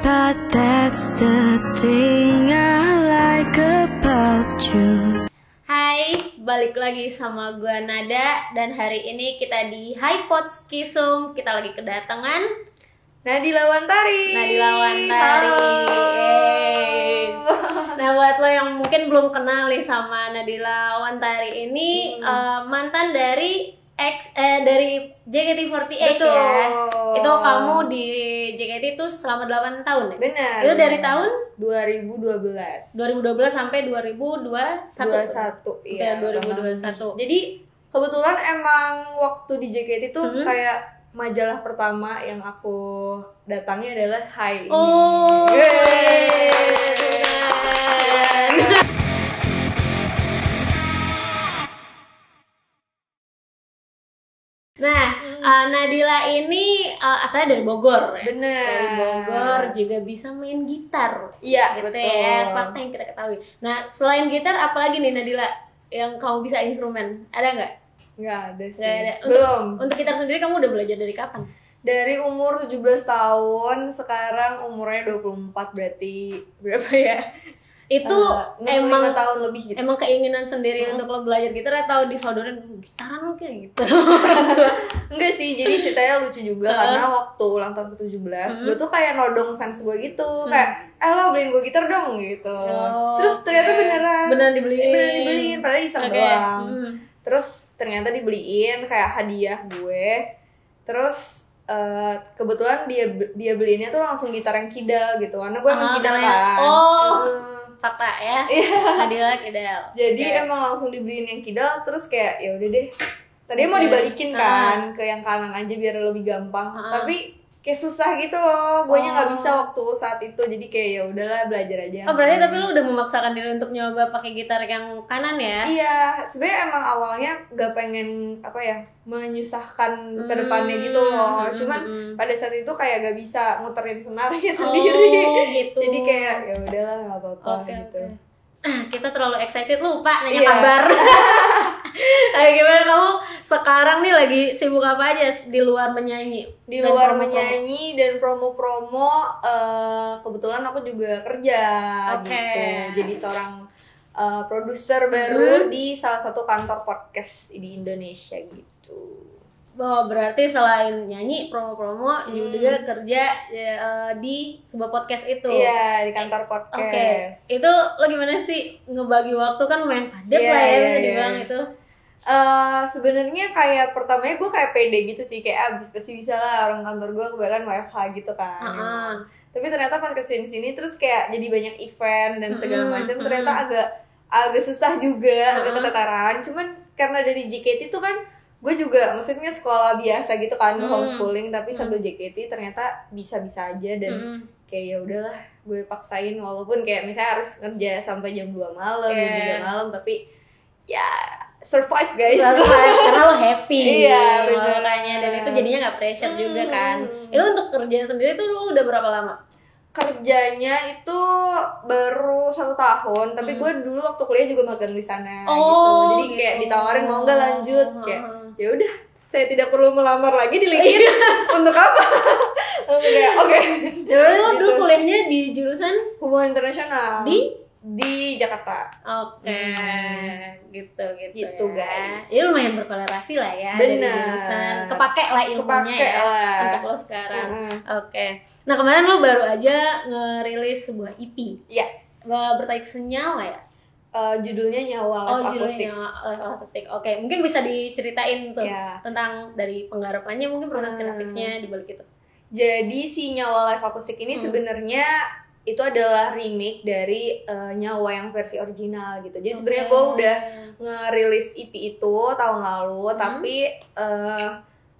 but that's the thing I like about you. Hai, balik lagi sama gue Nada. Dan hari ini kita di HiPods Kisum. Kita lagi kedatangan Nadila Wantari. Nah, buat lo yang mungkin belum kenal nih sama Nadila Wantari ini, mantan dari dari JKT48. Betul. Ya. Itu kamu di JKT itu selama 8 tahun ya? Benar. Itu dari tahun 2012 sampai 2021. 21. Iya, 2021. Jadi kebetulan emang waktu di JKT itu kayak majalah pertama yang aku datangi adalah Hai. Oh. Nah, Nadila ini asalnya dari Bogor ya? Bener. Dari Bogor, juga bisa main gitar. Iya, gitu betul. Ya, fakta yang kita ketahui. Nah, selain gitar, apalagi nih Nadila yang kamu bisa instrumen? Ada nggak? Nggak ada sih. Nggak ada. Belum. Untuk gitar sendiri kamu udah belajar dari kapan? Dari umur 17 tahun, sekarang umurnya 24, berarti berapa ya? Itu 65 tahun lebih gitu. Emang keinginan sendiri untuk lo belajar gitar atau disodorin gitaran kayak gitu? Enggak sih, jadi ceritanya lucu juga karena waktu ulang tahun ke-17 gue tuh kayak nodong fans gue gitu, kayak lo beliin gue gitar dong gitu. Terus ternyata beneran dibeliin, padahal iseng doang. Terus ternyata dibeliin kayak hadiah gue. Terus kebetulan dia beliinnya tuh langsung gitar yang kidal gitu, karena gue emang kidal kan. Fakta ya. Nadila kidal. Jadi emang langsung dibeliin yang kidal, terus kayak ya udah deh. Tadinya mau dibalikin kan ke yang kanan aja biar lebih gampang. Tapi kayak susah gitu loh. Guanya enggak bisa waktu saat itu. Jadi kayak ya udahlah, belajar aja. Oh, berarti tapi lu udah memaksakan diri untuk nyoba pakai gitar yang kanan ya? Iya, sebenarnya emang awalnya gak pengen menyusahkan ke depannya gitu loh. Cuman pada saat itu kayak gak bisa muterin senarnya sendiri. Gitu. Jadi kayak ya udahlah, gak apa-apa gitu. Kita terlalu excited, lupa nanya kabar. Gimana kamu sekarang nih, lagi sibuk apa aja di luar menyanyi? Di luar menyanyi dan promo-promo, kebetulan aku juga kerja gitu. Jadi seorang produser baru di salah satu kantor podcast di Indonesia gitu. Oh, berarti selain nyanyi, promo-promo juga kerja di sebuah podcast itu. Iya, di kantor podcast. Itu lo gimana sih ngebagi waktu, kan lumayan padat lah ya bisa dibilang itu. Sebenarnya kayak pertamanya gue kayak pede gitu sih, kayak pasti bisa lah, orang kantor gue kebanyakan WFH gitu kan. Tapi ternyata pas kesini terus kayak jadi banyak event dan segala macam, ternyata agak susah juga, agak keteteran. Cuman karena dari JKT itu kan gue juga maksudnya sekolah biasa gitu kan, homeschooling, tapi sambil JKT ternyata bisa-bisa aja. Dan kayak ya udahlah, gue paksain walaupun kayak misalnya harus kerja sampai jam 2 malam, jam 3 malam, tapi ya survive guys. Karena lo happy. Iya, bener. Makanya, dan itu jadinya gak pressure juga kan. Itu untuk kerja sendiri tuh lo udah berapa lama? Kerjanya itu baru 1 tahun, tapi gue dulu waktu kuliah juga magang di sana gitu. Jadi kayak ditawarin mau nggak lanjut, kayak ya udah, saya tidak perlu melamar lagi di LinkedIn. Untuk apa? Oke. Jadi lo dulu kuliahnya di jurusan hubungan internasional di Jakarta. Gitu guys. Jadi lumayan berkolerasi lah ya. Bener. Dari jurusan kepake lah ilmunya lah untuk lo sekarang. Nah, kemarin lo baru aja ngerilis sebuah EP. Iya. Bertaik senyawa ya. Judulnya Nyawa Live Akustik. Live Akustik. Oke, mungkin bisa diceritain tuh tentang dari penggarapannya, mungkin proses kreatifnya di balik itu. Jadi si Nyawa Live Akustik ini sebenarnya itu adalah remake dari Nyawa yang versi original gitu. Jadi sebenarnya gue udah ngerilis EP itu tahun lalu,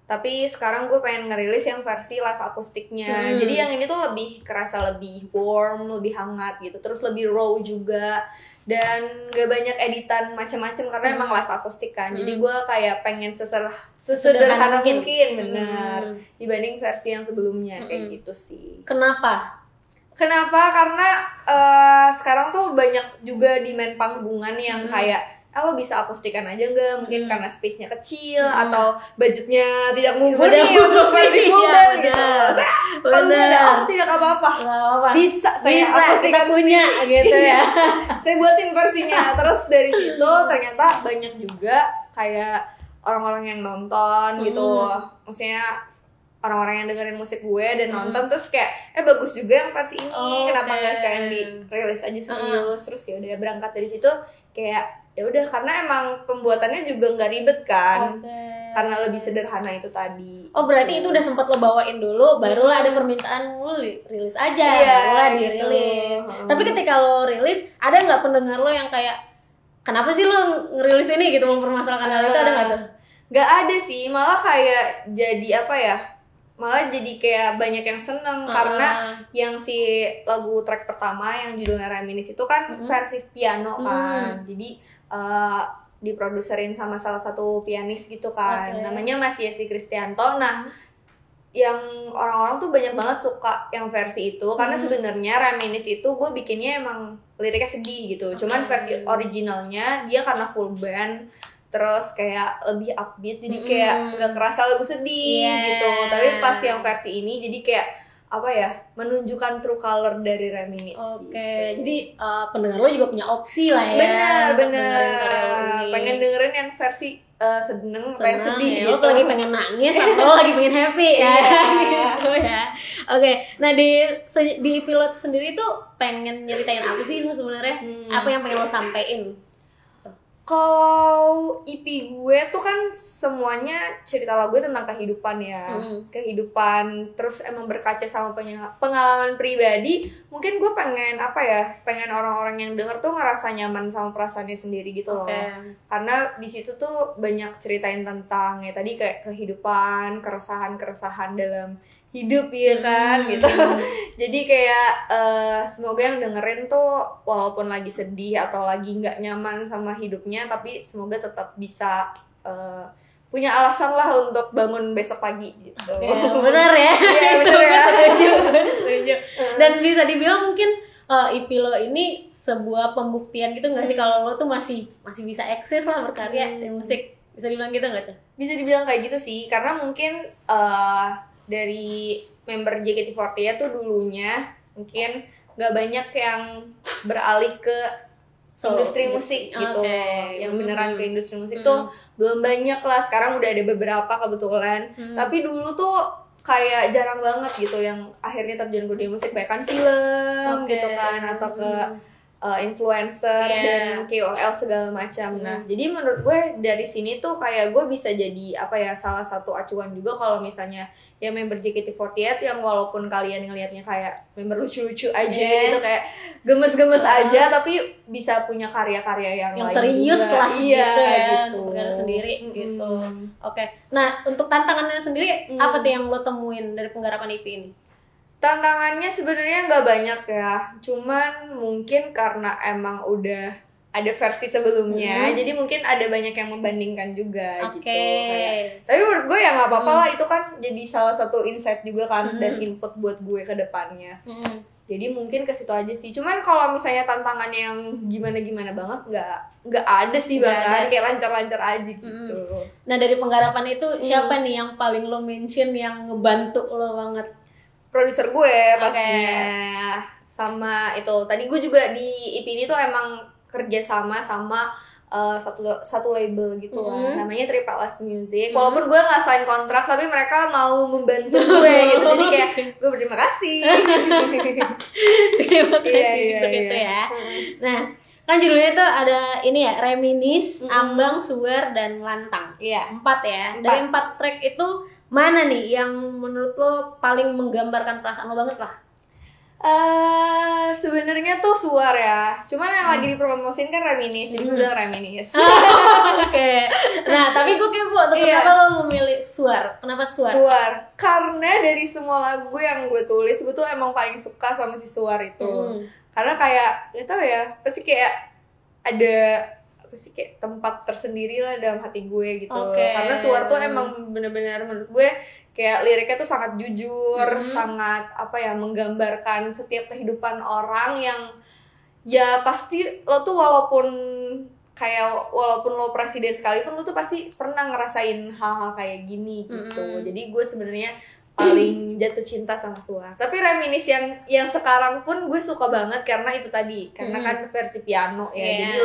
tapi sekarang gue pengen ngerilis yang versi live akustiknya. Jadi yang ini tuh lebih kerasa, lebih warm, lebih hangat gitu. Terus lebih raw juga, dan gak banyak editan macam-macam karena emang live akustik kan. Jadi gue kayak pengen sesederhana mungkin benar dibanding versi yang sebelumnya kayak gitu sih. Kenapa? Karena sekarang tuh banyak juga demand panggungan yang kayak lo bisa akustikan aja nggak, mungkin karena space-nya kecil atau budgetnya tidak mumpuni untuk versi full band gitu. Kalau tidak apa-apa, bisa saya akustikan punya gitu ya. Saya buatin versinya. Terus dari situ ternyata banyak juga kayak orang-orang yang nonton gitu, maksudnya orang-orang yang dengerin musik gue dan nonton terus kayak bagus juga yang versi ini, kenapa nggak sekalian dirilis aja serius. Terus ya udah berangkat dari situ kayak ya udah, karena emang pembuatannya juga nggak ribet kan, karena lebih sederhana itu tadi. Oh berarti itu udah sempet lo bawain dulu, barulah ada permintaan lo rilis aja, barulah dirilis. Tapi ketika lo rilis, ada nggak pendengar lo yang kayak kenapa sih lo ngerilis ini gitu, mempermasalahkan hal itu, ada nggak tuh? Nggak ada sih, malah kayak jadi apa ya, malah jadi kayak banyak yang seneng karena yang si lagu track pertama yang judulnya Reminisce itu kan versi piano kan, jadi diproduserin sama salah satu pianis gitu kan, namanya Mas Yesi Kristianto. Nah yang orang-orang tuh banyak banget suka yang versi itu karena sebenarnya Reminisce itu gue bikinnya emang liriknya sedih gitu, cuman versi originalnya dia karena full band terus kayak lebih upbeat, jadi kayak nggak kerasa lagu sedih gitu. Tapi pas yang versi ini jadi kayak apa ya, menunjukkan true color dari Reminisce. Gitu. Jadi pendengar lo juga punya opsi lah ya. Bener. Pengen dengerin yang versi seneng pengen sedih ya. gitu. Lo lagi pengen nangis atau lo lagi pengen happy ya. Gitu ya. Nah di pilot sendiri tuh pengen nyeritain apa sih lo sebenarnya? Apa yang pengen lo sampein? Kalau EP gue tuh kan semuanya cerita lagu tentang kehidupan ya, kehidupan, terus emang berkaca sama pengalaman pribadi. Mungkin gue pengen apa ya, pengen orang-orang yang denger tuh ngerasa nyaman sama perasaannya sendiri gitu loh. Karena di situ tuh banyak ceritain tentang ya tadi kayak kehidupan, keresahan dalam hidup ya kan gitu. Jadi kayak semoga yang dengerin tuh walaupun lagi sedih atau lagi nggak nyaman sama hidupnya, tapi semoga tetap bisa punya alasan lah untuk bangun besok pagi gitu. Benar ya. Iya benar ya. Setuju. Dan bisa dibilang mungkin EP lo ini sebuah pembuktian gitu nggak sih kalau lo tuh masih bisa eksis lah berkarya di musik, bisa dibilang gitu nggak tuh? Bisa dibilang kayak gitu sih, karena mungkin dari member JKT48 tuh dulunya mungkin nggak banyak yang beralih ke industri musik gitu, yang beneran ke industri musik tuh belum banyak lah. Sekarang udah ada beberapa kebetulan, tapi dulu tuh kayak jarang banget gitu yang akhirnya terjun ke dunia musik, bahkan kan film gitu kan, atau ke influencer dan KOL segala macam. Nah, jadi menurut gue dari sini tuh kayak gue bisa jadi apa ya, salah satu acuan juga kalau misalnya ya member JKT48 yang walaupun kalian ngelihatnya kayak member lucu-lucu aja gitu, kayak gemes-gemes aja, tapi bisa punya karya-karya yang serius juga lah gitu berkarya sendiri gitu. Nah, untuk tantangannya sendiri apa tuh yang lo temuin dari penggarapan EP ini? Tantangannya sebenarnya nggak banyak ya, cuman mungkin karena emang udah ada versi sebelumnya, jadi mungkin ada banyak yang membandingkan juga gitu. Kayak, tapi menurut gue ya nggak apa-apa lah, itu kan jadi salah satu insight juga kan dan input buat gue ke depannya. Jadi mungkin ke situ aja sih. Cuman kalau misalnya tantangannya yang gimana-gimana banget nggak ada sih, bahkan kayak lancar-lancar aja gitu. Nah dari penggarapan itu siapa nih yang paling lo mention yang ngebantu lo banget? Produser gue pastinya, sama itu tadi gue juga di EP ini tuh emang kerja sama satu label gitu lah, namanya Triple S Music. Walaupun gue nggak sign kontrak, tapi mereka mau membantu gue gitu, jadi kayak gue berterima kasih. Terima kasih gitu ya. Nah kan judulnya tuh ada ini ya, Reminisce, Ambang, Suar, dan Lantang. 4 ya. Dari 4 track itu mana nih yang menurut lo paling menggambarkan perasaan lo banget lah? Sebenarnya tuh Suar ya. Cuman yang lagi dipromosin kan Reminisce, jadi gue bilang Reminisce. Nah, tapi gue kepo tuh kenapa lo memilih Suar? Kenapa Suar? Suar. Karena dari semua lagu yang gue tulis, gue tuh emang paling suka sama si Suar itu. Karena kayak gak tau ya, pasti kayak ada kayak tempat tersendiri lah dalam hati gue gitu. Karena Suar tuh emang bener-bener menurut gue kayak liriknya tuh sangat jujur, sangat apa ya, menggambarkan setiap kehidupan orang yang ya pasti lo tuh walaupun kayak walaupun lo presiden sekalipun lo tuh pasti pernah ngerasain hal-hal kayak gini gitu. Jadi gue sebenarnya paling jatuh cinta sama Suar. Tapi Reminis yang sekarang pun gue suka banget karena itu tadi, karena kan versi piano ya, jadi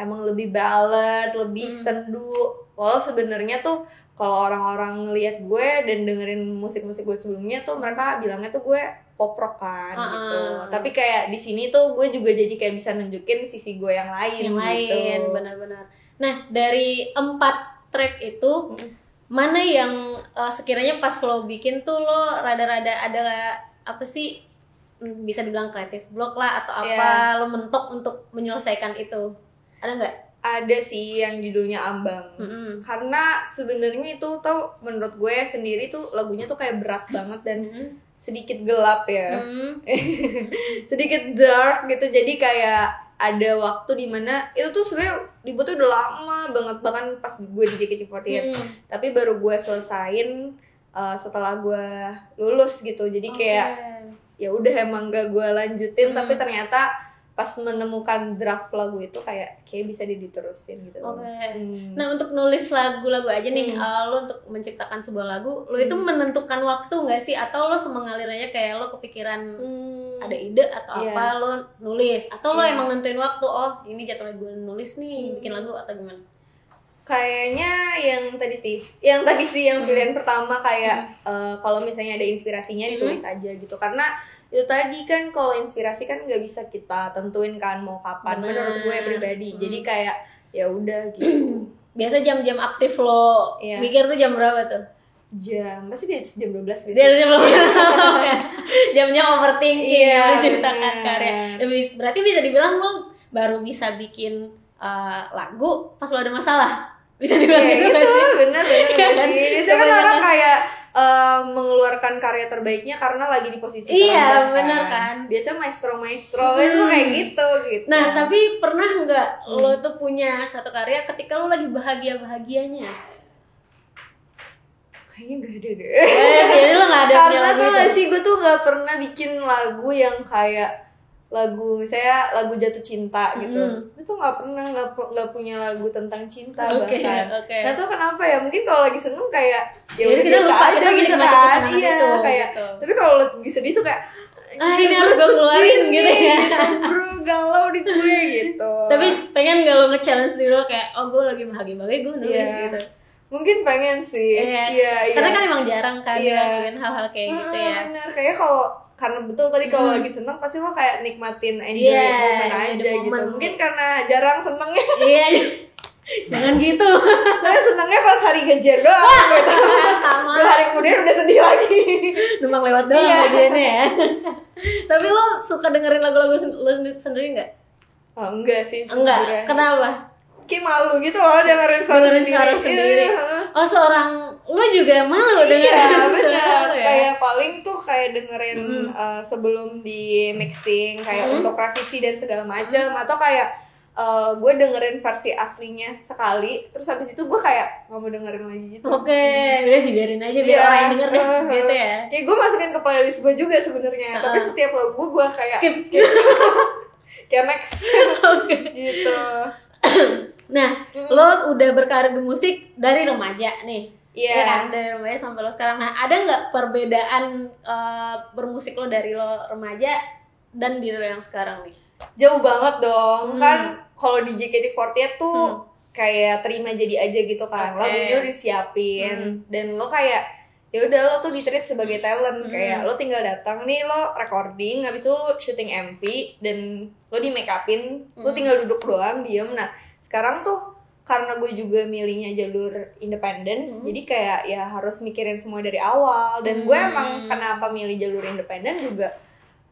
lebih ballad, lebih sendu. Walau sebenarnya tuh kalau orang-orang ngelihat gue dan dengerin musik-musik gue sebelumnya tuh mereka bilangnya tuh gue pop rock kan gitu. Tapi kayak di sini tuh gue juga jadi kayak bisa nunjukin sisi gue yang lain gitu. Benar-benar. Nah, dari 4 track itu mana yang sekiranya pas lo bikin tuh lo rada-rada ada apa sih, bisa dibilang kreatif block lah atau apa, lo mentok untuk menyelesaikan itu, ada nggak? Ada sih yang judulnya Ambang. Karena sebenarnya itu tuh menurut gue sendiri tuh lagunya tuh kayak berat banget dan sedikit gelap ya. Sedikit dark gitu. Jadi kayak ada waktu dimana itu tuh sebenarnya dibuatnya udah lama banget, bahkan pas gue di JKT48. Tapi baru gue selesain setelah gue lulus gitu. Jadi kayak ya udah emang gak gue lanjutin, tapi ternyata pas menemukan draft lagu itu kayak bisa diterusin gitu. Nah, untuk nulis lagu-lagu aja nih, lo untuk menciptakan sebuah lagu, lo itu menentukan waktu nggak sih, atau lo semengalir aja kayak lo kepikiran ada ide atau apa lo nulis, atau lo emang nentuin waktu, oh ini jadwalnya gue nulis nih bikin lagu, atau gimana? Kayaknya yang tadi sih yang pilihan pertama kayak kalau misalnya ada inspirasinya ditulis aja gitu, karena itu tadi kan kalau inspirasi kan nggak bisa kita tentuin kan mau kapan. Menurut gue pribadi. Jadi kayak ya udah gitu. Biasa jam-jam aktif lo mikir tuh jam berapa tuh? Masih di atas jam 12 gitu. Di atas jam 12. Jam-jam overthinking menciptakan karya. Berarti bisa dibilang lo baru bisa bikin lagu pas lo ada masalah. Bisa dibilang gitu sih. Bener. Biasanya kan orang kayak mengeluarkan karya terbaiknya karena lagi di posisi terendah. Bener kan. Biasanya maestro itu kayak gitu. Nah, tapi pernah nggak lo tuh punya satu karya ketika lo lagi bahagianya? Kayaknya gak ada deh. Jadi lo gak ada. Karena gue tuh gak pernah bikin lagu yang kayak lagu misalnya lagu jatuh cinta gitu. Itu nggak pernah, nggak punya lagu tentang cinta bahkan. Nggak tahu kenapa ya, mungkin kalau lagi seneng kayak ya udah biasa aja gitu kan. Iya kayak gitu. Tapi kalau lagi sedih tuh kayak ini harus gue keluarin gitu ya. Bro, galau di gue gitu. Tapi pengen gak lo nge-challenge diri lo kayak gue lagi bahagia gue nulis gitu. Mungkin pengen sih. Iya. Karena kan emang jarang kan ngelakuin hal-hal kayak gitu ya. Bener, kayak karena betul tadi kalau lagi seneng pasti lo kayak nikmatin enjoy momen aja gitu. Mungkin karena jarang senengnya. Jangan gitu. Soalnya senengnya pas hari gajian doang gitu. Sama. Hari kemudian udah sedih lagi. Numpang lewat doang gajiannya ya. Tapi lo suka dengerin lagu-lagu lo sendiri nggak? Oh, enggak sih. Enggak. Kenapa? Kayak malu gitu loh dengerin suara sendiri. Oh, lo juga malu dengerin suara ya? Kayak paling tuh kayak dengerin sebelum di mixing kayak untuk revisi dan segala macam, atau kayak gue dengerin versi aslinya sekali, terus habis itu gue kayak nggak mau dengerin lagi gitu. Udah dibiarin aja biar orang yang denger deh gitu ya. Kayak gue masukin ke playlist gue juga sebenarnya, tapi setiap lagu gue kayak skip. Kayak next. Gitu. Nah, lo udah berkarir di musik dari remaja nih. Iya kan, dari remaja sampai lo sekarang. Nah, ada nggak perbedaan bermusik lo dari lo remaja dan diri lo yang sekarang nih? Jauh banget dong. Kan kalau di JKT48 tuh kayak terima jadi aja gitu kan. Lagunya udah disiapin dan lo kayak ya udah lo tuh di-treat sebagai talent. Kayak lo tinggal datang nih, lo recording, habis itu lo syuting MV dan lo di make upin, lo tinggal duduk doang diem. Nah, sekarang tuh karena gue juga milihnya jalur independen, jadi kayak ya harus mikirin semua dari awal. Dan gue emang kenapa milih jalur independen juga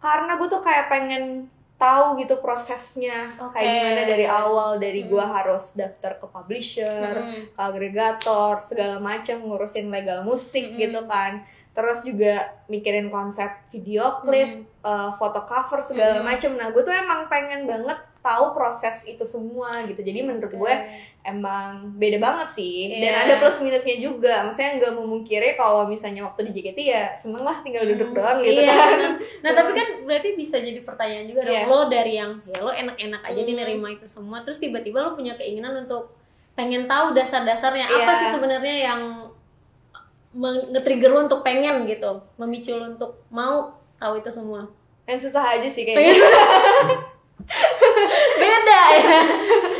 karena gue tuh kayak pengen tahu gitu prosesnya kayak gimana dari awal, dari gue harus daftar ke publisher, ke agregator, segala macam, ngurusin legal musik gitu kan. Terus juga mikirin konsep video klip, foto cover segala macam. Nah, gue tuh emang pengen banget tahu proses itu semua gitu. Jadi menurut gue emang beda banget sih. Dan ada plus minusnya juga. Maksudnya nggak memungkiri kalau misalnya waktu di JKT ya seneng lah tinggal duduk doang gitu kan. Nah tapi kan berarti bisa jadi pertanyaan juga dong. Lo dari yang ya lo enak-enak aja nih nerima itu semua, terus tiba-tiba lo punya keinginan untuk pengen tahu dasar-dasarnya apa sih sebenarnya yang nge-trigger lo untuk pengen gitu, memicu lo untuk mau tahu itu semua. Yang susah aja sih kayaknya. Beda ya.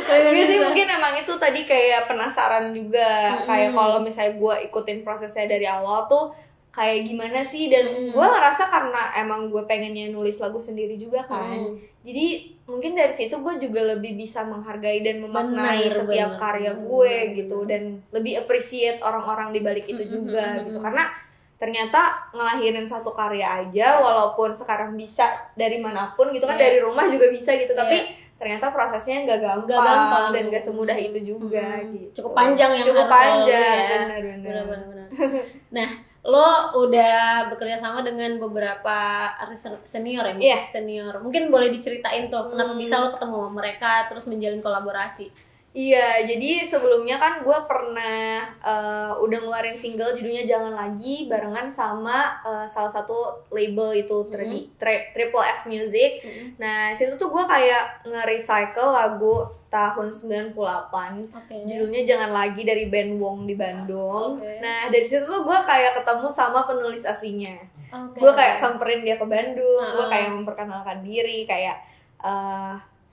Enggak sih, mungkin emang itu tadi kayak penasaran juga. Kayak kalau misalnya gue ikutin prosesnya dari awal tuh kayak gimana sih. Dan gue ngerasa karena emang gue pengennya nulis lagu sendiri juga kan. Jadi mungkin dari situ gue juga lebih bisa menghargai dan memaknai setiap karya gue gitu. Dan lebih appreciate orang-orang di balik itu juga gitu. Karena ternyata ngelahirin satu karya aja walaupun sekarang bisa dari manapun gitu kan, dari rumah juga bisa gitu, tapi ternyata prosesnya nggak gampang dan nggak semudah itu juga gitu. Cukup panjang yang cukup harus panjang ya. benar. Nah lo udah bekerja sama dengan beberapa artis senior ya, senior, mungkin boleh diceritain tuh kenapa bisa lo ketemu sama mereka terus menjalin kolaborasi. Iya, jadi sebelumnya kan gue pernah udah ngeluarin single judulnya Jangan Lagi barengan sama salah satu label itu Triple S Music. Nah, situ tuh gue kayak nge-recycle lagu tahun 98. Judulnya Jangan Lagi dari band Wong di Bandung. Nah, dari situ tuh gue kayak ketemu sama penulis aslinya. Gue kayak samperin dia ke Bandung, gue kayak memperkenalkan diri, kayak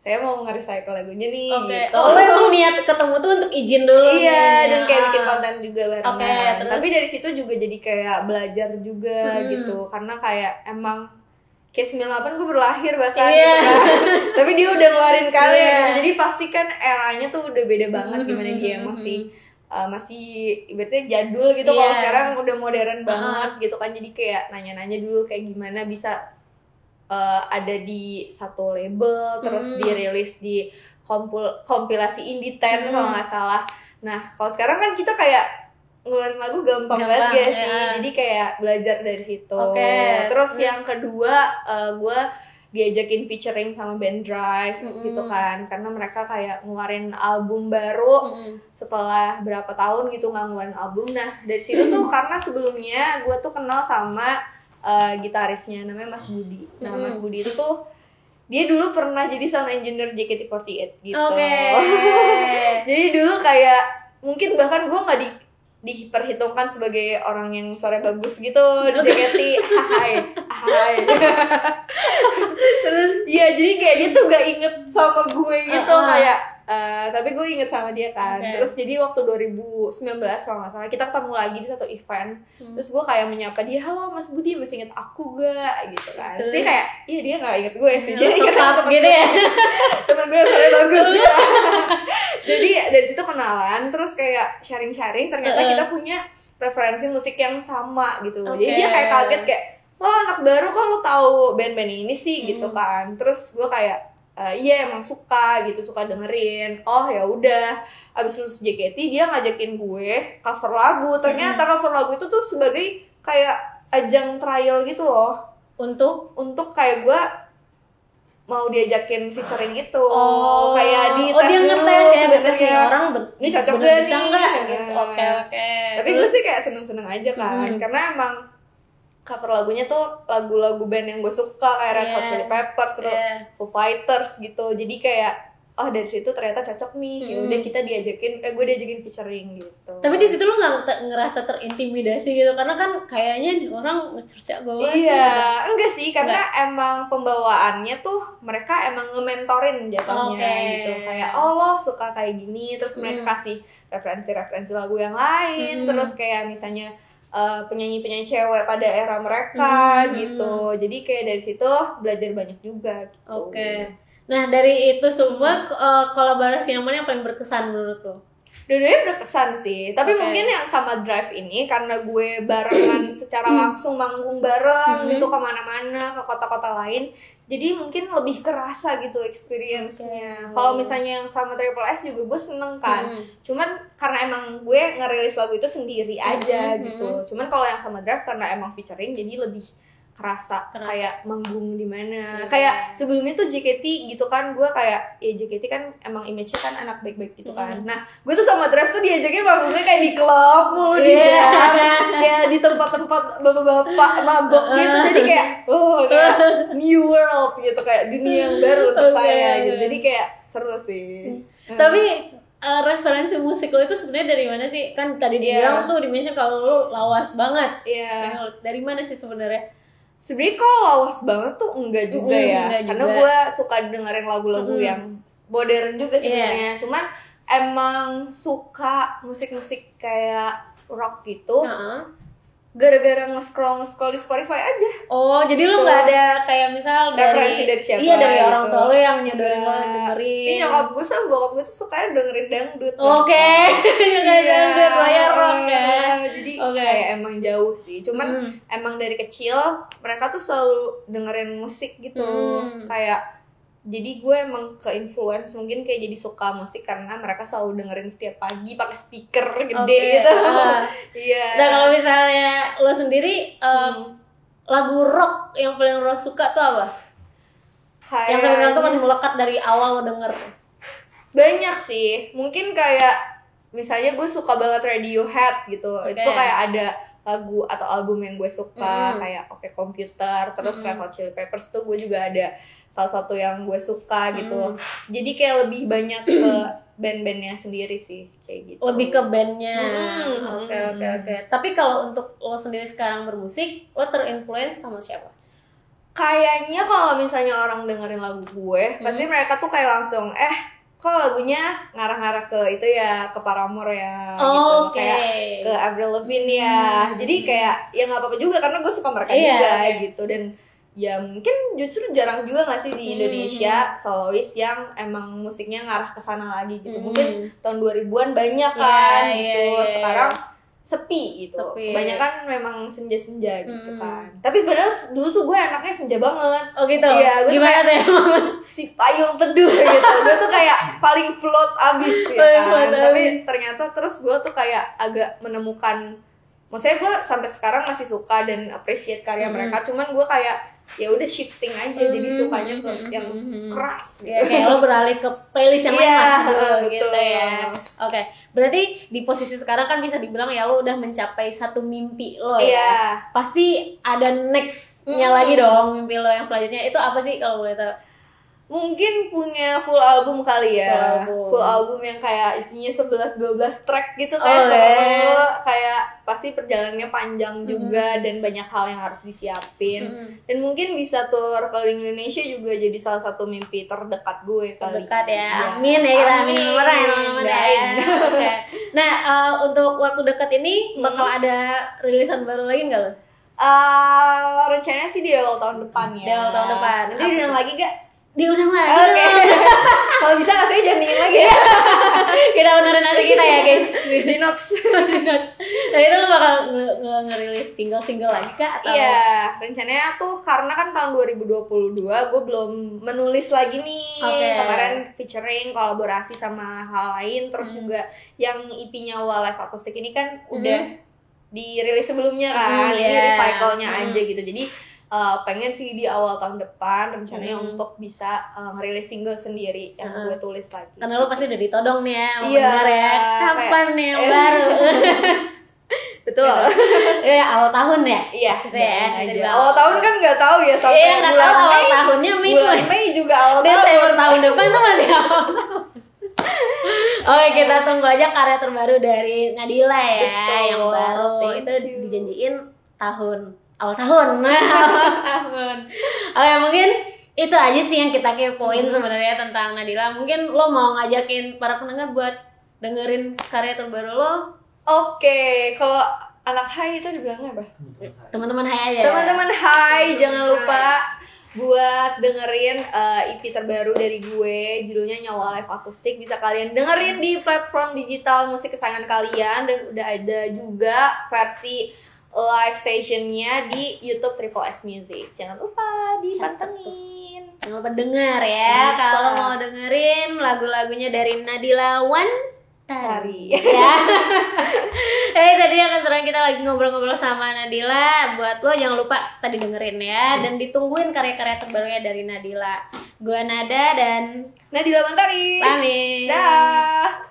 saya mau nge-recycle lagunya nih gitu. Oh, emang niat ketemu tuh untuk izin dulu. Iya, dan kayak bikin konten juga barengan. Tapi dari situ juga jadi kayak belajar juga gitu. Karena kayak emang kayak 98 gue berlahir bahkan gitu kan. Tapi dia udah ngeluarin karya gitu. Jadi pasti kan eranya tuh udah beda banget gimana dia masih ibaratnya jadul gitu. Kalau sekarang udah modern banget gitu kan. Jadi kayak nanya-nanya dulu kayak gimana bisa ada di satu label, terus dirilis di kompilasi Indie 10 kalau nggak salah. Nah, kalau sekarang kan kita kayak ngeluarin lagu gampang banget gak sih? Jadi kayak belajar dari situ. Terus yang kedua, gue diajakin featuring sama band Drive gitu kan, karena mereka kayak ngeluarin album baru setelah berapa tahun gitu nggak ngeluarin album. Nah, dari situ tuh karena sebelumnya gue tuh kenal sama gitarisnya namanya Mas Budi. Nah, Mas Budi itu tuh dia dulu pernah jadi sound engineer JKT48 gitu. Jadi dulu kayak mungkin bahkan gue nggak diperhitungkan sebagai orang yang suara bagus gitu di JKT. Hai. Terus ya jadi kayak dia tuh gak inget sama gue gitu kayak tapi gue inget sama dia kan. Terus jadi waktu 2019 kalau nggak salah kita ketemu lagi di satu event. Terus gue kayak menyapa dia, halo Mas Budi, masih inget aku gak gitu kan. Terus dia kayak iya dia nggak inget gue sih, dia inget temen gitu ya. Temen gue yang suaranya bagus ya. Jadi dari situ kenalan, terus kayak sharing ternyata kita punya referensi musik yang sama gitu. Jadi dia kayak kaget kayak, lo anak baru kok lo tahu band-band ini sih gitu kan. Terus gue kayak iya emang suka dengerin. Oh ya udah, abis lulus JKT dia ngajakin gue cover lagu. Ternyata cover lagu itu tuh sebagai kayak ajang trial gitu loh. Untuk kayak gue mau diajakin featuring itu. Kayak di tes dia dulu ngetes ya, sebenarnya orang ini cocok gak bisa nih nggak gitu. Oke. Tapi gue sih kayak seneng aja kan, karena emang cover lagunya tuh lagu-lagu band yang gue suka kayak Red Hot Chili Peppers, Foo Fighters gitu. Jadi kayak dari situ ternyata cocok nih. Ya udah kita gue diajakin featuring gitu. Tapi di situ lu nggak ngerasa terintimidasi gitu karena kan kayaknya orang ngecerca gue. Iya, enggak sih, karena emang pembawaannya tuh mereka emang nge-mentorin jatuhnya gitu. Kayak lo suka kayak gini, terus mereka kasih referensi lagu yang lain, terus kayak misalnya penyanyi-penyanyi cewek pada era mereka gitu. Jadi kayak dari situ belajar banyak juga gitu. Nah dari itu semua kolaborasi yang mana yang paling berkesan menurut lo? Dua-duanya berkesan sih, tapi mungkin yang sama Drive ini karena gue barengan secara langsung manggung bareng gitu kemana-mana, ke kota-kota lain, jadi mungkin lebih kerasa gitu experience-nya. Kalau misalnya yang sama Triple S juga gue seneng kan, cuman karena emang gue ngerilis lagu itu sendiri aja gitu. Cuman kalau yang sama Drive karena emang featuring jadi lebih kerasa kayak manggung di mana. Kayak sebelumnya tuh JKT gitu kan, gue kayak ya JKT kan emang image-nya kan anak baik-baik gitu kan. Nah, gue tuh sama Drive tuh diajakin manggungnya kayak di klub mulu di bar, kayak di tempat-tempat bapak-bapak mabok gitu. Jadi kayak kayak new world gitu, kayak dunia yang baru untuk saya gitu. Jadi kayak seru sih. Tapi referensi musik lo itu sebenarnya dari mana sih? Kan tadi dibilang tuh di-mention kalau lo lawas banget. Dari mana sih sebenarnya? Sebenarnya kalau lawas banget tuh enggak juga ya. Karena gue suka dengerin lagu-lagu yang modern juga sebenarnya. Cuman emang suka musik-musik kayak rock gitu. Gara-gara nge-scroll di Spotify aja. Oh, jadi lo nggak ada kayak misal referensi dari siapa? Iya, dari orang gitu. tua lo yang nyodorin lo dengerin. Ini nyokap gue sama bokap gue tuh sukanya dengerin dangdut. Oke, dangdut layar rock ya. Jadi kayak emang jauh sih. Cuman emang dari kecil mereka tuh selalu dengerin musik gitu. Kayak jadi gue emang ke-influence mungkin kayak jadi suka musik karena mereka selalu dengerin setiap pagi pakai speaker gede gitu. Iya. Nah, kalau misalnya lo sendiri lagu rock yang paling lo suka tuh apa? Yang sampai sekarang tuh masih melekat dari awal lo denger. Banyak sih. Mungkin kayak misalnya gue suka banget Radiohead gitu. Itu kayak ada lagu atau album yang gue suka kayak Computer, terus Red Hot Chili Peppers tuh gue juga ada salah satu yang gue suka gitu. Jadi kayak lebih banyak ke band-bandnya sendiri sih kayak gitu. Lebih ke bandnya. Oke. Tapi kalau untuk lo sendiri sekarang bermusik, lo terinfluence sama siapa? Kayaknya kalau misalnya orang dengerin lagu gue, pasti mereka tuh kayak langsung kok lagunya ngarah-ngarah ke itu ya, ke Paramore ya gitu, kayak ke Avril Lavigne ya. Jadi kayak ya nggak apa-apa juga karena gue suka mereka juga gitu. Dan ya mungkin justru jarang juga nggak sih di Indonesia solois yang emang musiknya ngarah ke sana lagi gitu. Mungkin tahun 2000-an banyak kan gitu. Sekarang sepi gitu. Kebanyakan memang senja-senja gitu kan. Tapi sebenarnya dulu tuh gue anaknya senja banget. Oh gitu? Iya, gue gimana tuh emang? si payung teduh gitu. Gue tuh kayak paling float abis ya kan. Tapi ternyata terus gue tuh kayak agak menemukan, maksudnya gue sampai sekarang masih suka dan appreciate karya mereka. Cuman gue kayak ya udah shifting aja, jadi sukanya ke yang keras gitu. Ya, kayak lo beralih ke playlist yang lain gitu ya. Oke, berarti di posisi sekarang kan bisa dibilang ya lo udah mencapai satu mimpi lo ya. Pasti ada next-nya lagi dong, mimpi lo yang selanjutnya. Itu apa sih kalau boleh tahu? Mungkin punya full album kali ya. Full album yang kayak isinya 11-12 track gitu, kayak seru. Kayak pasti perjalanannya panjang juga dan banyak hal yang harus disiapin. Dan mungkin bisa tour keliling Indonesia juga jadi salah satu mimpi terdekat gue kali. Terdekat ya. Amin ya, kita amin teman-teman ya. Okay. Nah, untuk waktu dekat ini bakal ada rilisan baru lagi nggak lo? Rencananya sih di awal tahun depan ya. Di awal tahun depan. Nanti diundang lagi gak? Diundang lagi. Oke. Kalau bisa rasanya jangan dingin lagi ya. Kita unerin aja kita ya guys. Di notes. Nah itu lo bakal ngerilis single-single lagi kah? Atau? Iya, rencananya tuh karena kan tahun 2022 gue belum menulis lagi nih. Kemarin featuring kolaborasi sama hal lain. Terus juga yang EP-nya Live Acoustic ini kan udah dirilis sebelumnya kan. Ini recycle-nya aja gitu. Jadi pengen sih di awal tahun depan rencananya untuk bisa ngerilis single sendiri yang gue tulis lagi. Karena lo pasti udah ditodong nih ya, mau dengar ya. Kapan nih yang baru? Betul. Iya, awal tahun ya? Iya. Bisa awal tahun kan nggak tahu ya sampai bulan awal Mei. Tahunnya Mei. Bulan Mei juga awal tahun. Desember tahun depan tuh masih awal. Oke, kita tunggu aja karya terbaru dari Nadila ya. Betul. Yang baru itu dijanjiin awal tahun. Oke, mungkin itu aja sih yang kita kepoin sebenarnya tentang Nadila. Mungkin lo mau ngajakin para pendengar buat dengerin karya terbaru lo. Oke, kalau anak hai itu dibilangnya apa? Teman-teman hai aja. Teman-teman hai, jangan lupa buat dengerin EP terbaru dari gue, judulnya Nyawa Live Acoustic. Bisa kalian dengerin di platform digital musik kesayangan kalian, dan udah ada juga versi live sessionnya di YouTube Triple S Music. Jangan lupa dipantengin. Jangan lupa denger ya. Kalau mau dengerin lagu-lagunya dari Nadila One Tari. Ya. Tadi yang keseruan kita lagi ngobrol-ngobrol sama Nadila. Buat lo jangan lupa tadi dengerin ya, dan ditungguin karya-karya terbarunya dari Nadila. Gua Nada dan Nadila Mantari. pamit. Dah.